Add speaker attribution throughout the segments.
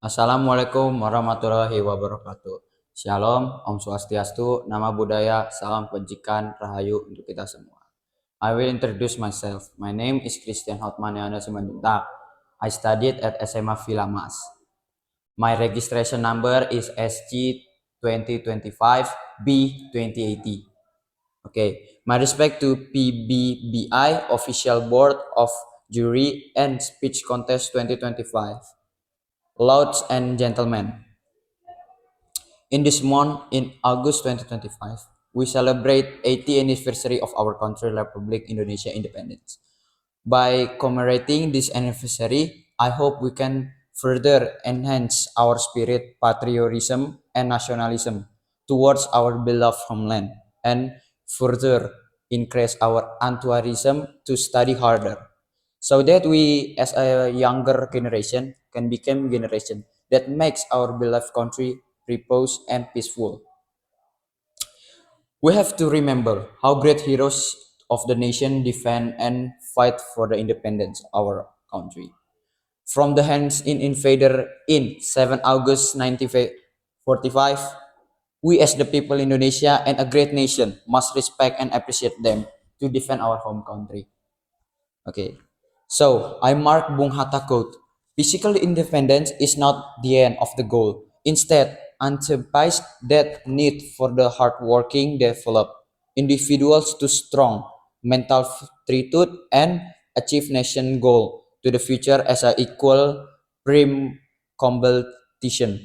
Speaker 1: Assalamualaikum warahmatullahi wabarakatuh. Shalom, Om Swastiastu, Nama Budaya, Salam Kebajikan, Rahayu untuk kita semua. I will introduce myself. My name is Christian Hotmaniana Simanjuntak. I studied at SMA Vilamas. My registration number is SG2025B2080. Okay, my respect to PBBI Official Board of Jury and Speech Contest 2025. Lords and gentlemen, in this month, in August 2025, we celebrate 80th anniversary of our country, Republic Indonesia independence. By commemorating this anniversary, I hope we can further enhance our spirit, patriotism, and nationalism towards our beloved homeland, and further increase our enthusiasm to study harder, so that we, as a younger generation, can become generation that makes our beloved country repose and peaceful. We have to remember how great heroes of the nation defend and fight for the independence of our country. From the hands in invader in 7 August 1945, we as the people Indonesia and a great nation must respect and appreciate them to defend our home country. Okay, so I mark Bung Hatta quote: "Physical independence is not the end of the goal. Instead, anticipates that need for the hardworking develop individuals to strong mental fortitude and achieve nation goal to the future as a equal prim competition."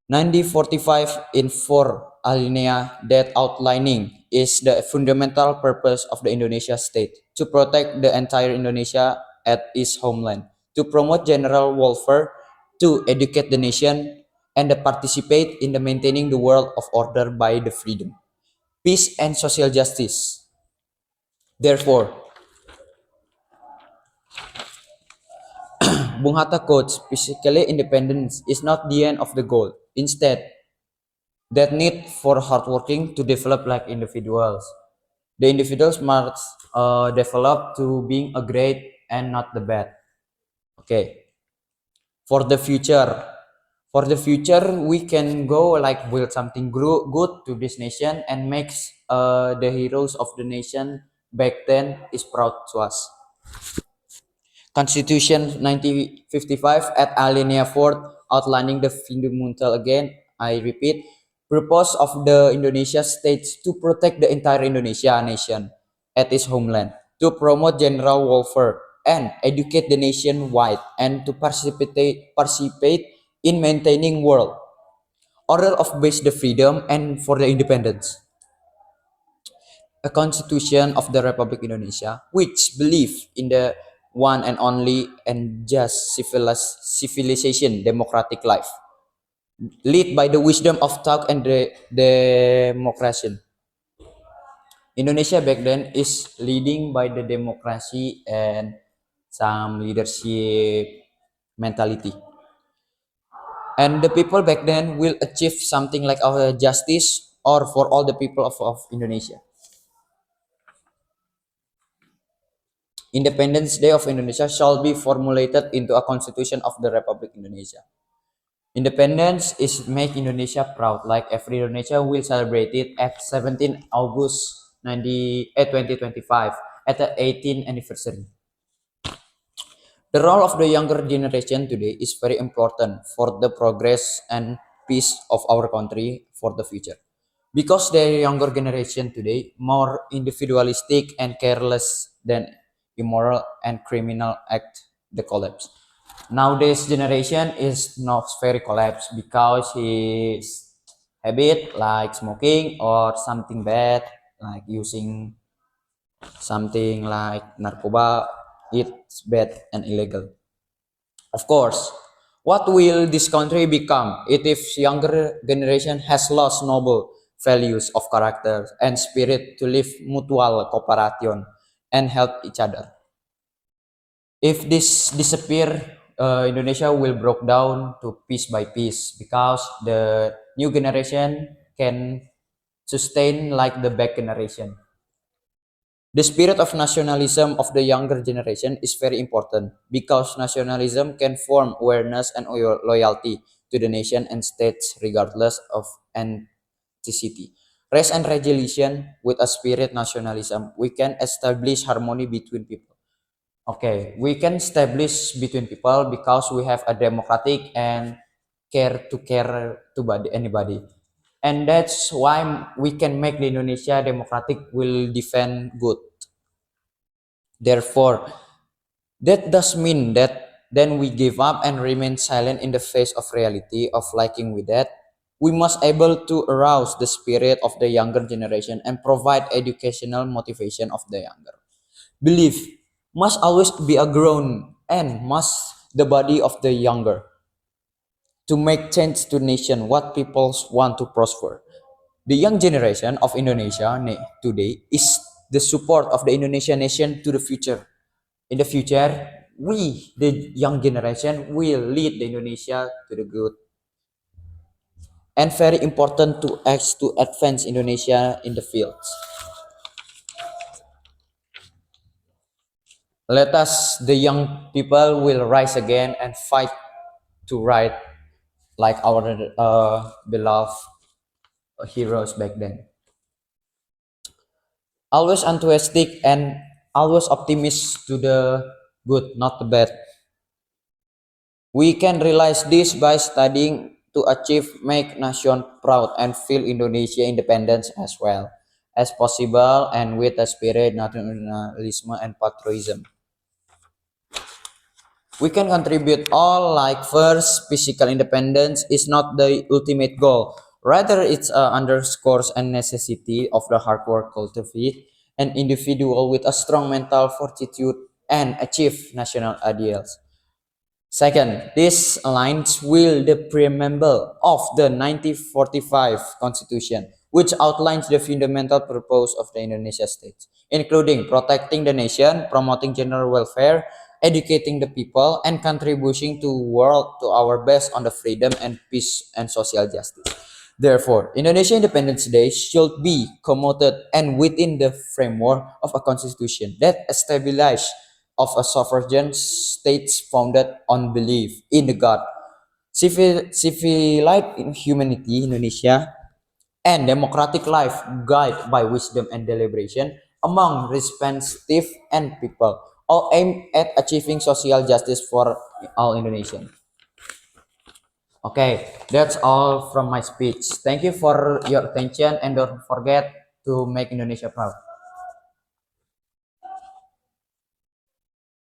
Speaker 1: 1945 in 4 alinea that outlining is the fundamental purpose of the Indonesia state to protect the entire Indonesia at its homeland, to promote general welfare, to educate the nation, and to participate in the maintaining the world of order by the freedom, peace, and social justice. Therefore, Bung Hatta quotes, "Physically independence is not the end of the goal. Instead, that need for hardworking to develop like individuals. The individuals must develop to being a great and not the bad." Okay. For the future, we can go like build something good to this nation and makes the heroes of the nation back then is proud to us. Constitution 1955 at alinea 4 outlining the fundamental again, I repeat, purpose of the Indonesia states to protect the entire Indonesia nation at its homeland, to promote general welfare and educate the nation wide, and to participate in maintaining world order of base the freedom and for the independence. A constitution of the Republic Indonesia, which believe in the one and only and just civilization, democratic life, lead by the wisdom of thought and the democracy. Indonesia back then is leading by the democracy and some leadership mentality. And the people back then will achieve something like our justice or for all the people of Indonesia. Independence Day of Indonesia shall be formulated into a constitution of the Republic Indonesia. Independence is make Indonesia proud, like every Indonesia will celebrate it at 17 August 2025 at the 18th anniversary. The role of the younger generation today is very important for the progress and peace of our country for the future. Because the younger generation today more individualistic and careless than immoral and criminal act the collapse. Nowadays generation is not very collapse because his habit like smoking or something bad like using something like narcoba, it's bad and illegal. Of course, what will this country become if younger generation has lost noble values of character and spirit to live mutual cooperation and help each other? If this disappear, Indonesia will break down to piece by piece because the new generation can sustain like the back generation. The spirit of nationalism of the younger generation is very important because nationalism can form awareness and loyalty to the nation and states regardless of ethnicity. Race and religion with a spirit nationalism, we can establish harmony between people. Okay, we can establish between people because we have a democratic and care to anybody. And that's why we can make the Indonesia democratic will defend good. Therefore, that does mean that then we give up and remain silent in the face of reality of liking with that. We must able to arouse the spirit of the younger generation and provide educational motivation of the younger. Belief must always be a grown and must the body of the younger to make change to nation what people want to prosper. The young generation of Indonesia today is the support of the Indonesian nation to the future. In the future, we, the young generation, will lead the Indonesia to the good. And very important to act to advance Indonesia in the fields. Let us, the young people, will rise again and fight to right like our beloved heroes back then. Always enthusiastic and always optimist to the good, not the bad. We can realize this by studying to achieve make nation proud and feel Indonesia independence as well as possible and with a spirit nationalism and patriotism. We can contribute all like first physical independence is not the ultimate goal. Rather, it's underscores a necessity of the hard work cultivate an individual with a strong mental fortitude and achieve national ideals. Second, this aligns with the preamble of the 1945 Constitution, which outlines the fundamental purpose of the Indonesia state, including protecting the nation, promoting general welfare, educating the people, and contributing to world to our best on the freedom and peace and social justice. Therefore, Indonesia Independence Day should be promoted and within the framework of a constitution that establishes of a sovereign state founded on belief in the God, civilized in humanity, Indonesia, and democratic life guided by wisdom and deliberation among responsive and people, all aimed at achieving social justice for all Indonesians. Okay, that's all from my speech. Thank you for your attention and don't forget to make Indonesia proud.